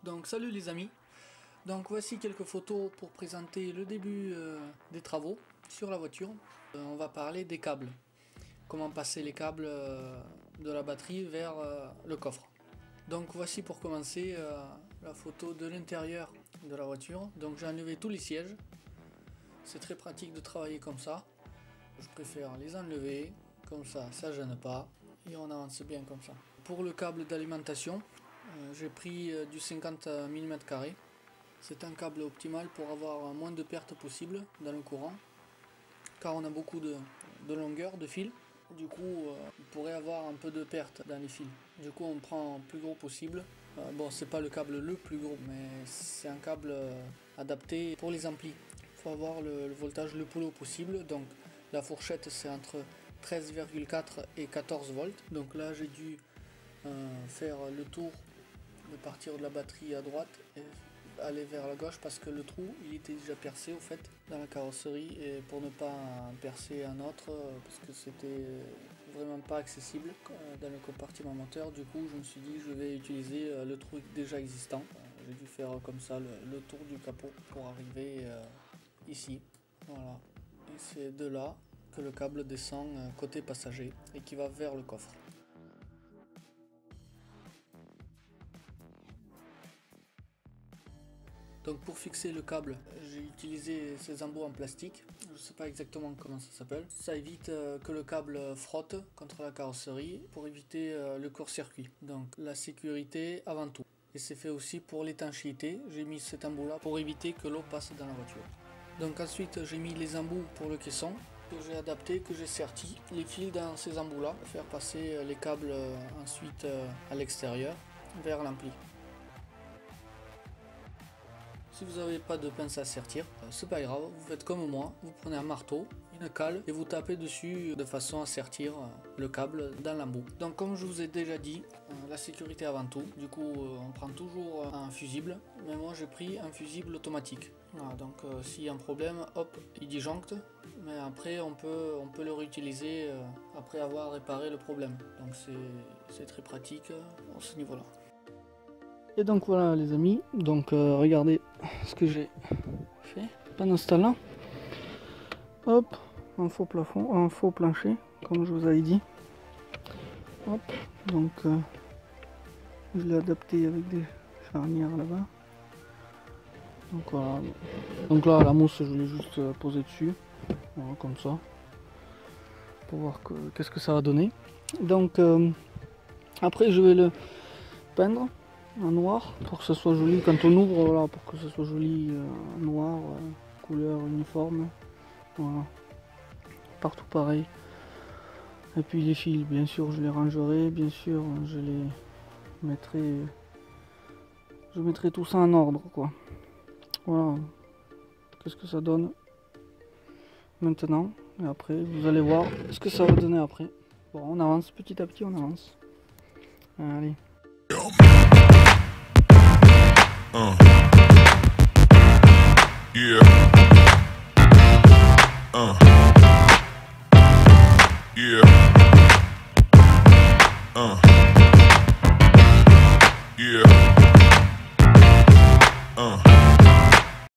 Donc salut les amis, donc voici quelques photos pour présenter le début des travaux sur la voiture. On va parler des câbles, comment passer les câbles de la batterie vers le coffre. Donc voici pour commencer la photo de l'intérieur de la voiture. Donc j'ai enlevé tous les sièges, c'est très pratique de travailler comme ça. Je préfère les enlever, comme ça gêne pas et on avance bien comme ça. Pour le câble d'alimentation, j'ai pris du 50 mm². C'est un câble optimal pour avoir moins de pertes possibles dans le courant, car on a beaucoup de longueur de fil. Du coup, on pourrait avoir un peu de perte dans les fils. Du coup, on prend le plus gros possible. Bon, c'est pas le câble le plus gros, mais c'est un câble adapté pour les amplis. Il faut avoir le voltage le plus haut possible. Donc, la fourchette, c'est entre 13,4 et 14 volts. Donc là, j'ai dû faire le tour de partir de la batterie à droite et aller vers la gauche parce que le trou il était déjà percé au fait dans la carrosserie, et pour ne pas percer un autre parce que c'était vraiment pas accessible dans le compartiment moteur, du coup je me suis dit je vais utiliser le trou déjà existant. J'ai dû faire comme ça le tour du capot pour arriver ici, voilà, et c'est de là que le câble descend côté passager et qui va vers le coffre. Donc pour fixer le câble, j'ai utilisé ces embouts en plastique. Je ne sais pas exactement comment ça s'appelle. Ça évite que le câble frotte contre la carrosserie pour éviter le court-circuit. Donc la sécurité avant tout. Et c'est fait aussi pour l'étanchéité. J'ai mis cet embout là pour éviter que l'eau passe dans la voiture. Donc ensuite j'ai mis les embouts pour le caisson que j'ai adapté, que j'ai serti les fils dans ces embouts là pour faire passer les câbles ensuite à l'extérieur vers l'ampli. Si vous n'avez pas de pince à sertir, c'est pas grave, vous faites comme moi, vous prenez un marteau, une cale et vous tapez dessus de façon à sertir le câble dans l'embout. Donc comme je vous ai déjà dit, la sécurité avant tout, du coup on prend toujours un fusible, mais moi j'ai pris un fusible automatique. Voilà, donc s'il y a un problème, hop, il disjoncte, mais après on peut le réutiliser après avoir réparé le problème. Donc c'est très pratique à ce niveau-là. Et donc voilà les amis, donc regardez ce que j'ai fait pendant ce temps-là. Hop, un faux plafond, un faux plancher, comme je vous avais dit. Hop, donc je l'ai adapté avec des charnières là-bas. Donc voilà. Donc là la mousse je l'ai juste posée dessus, voilà, comme ça, pour voir qu'est-ce que ça va donner. Donc après je vais le peindre en noir pour que ce soit joli quand on ouvre, voilà, pour que ce soit joli en noir, couleur uniforme, voilà, partout pareil. Et puis les fils, bien sûr je les rangerai, bien sûr je mettrai tout ça en ordre quoi. Voilà, qu'est-ce que ça donne maintenant, et après vous allez voir ce que ça va donner après. Bon, on avance petit à petit, on avance. Allez. Yeah. Yeah.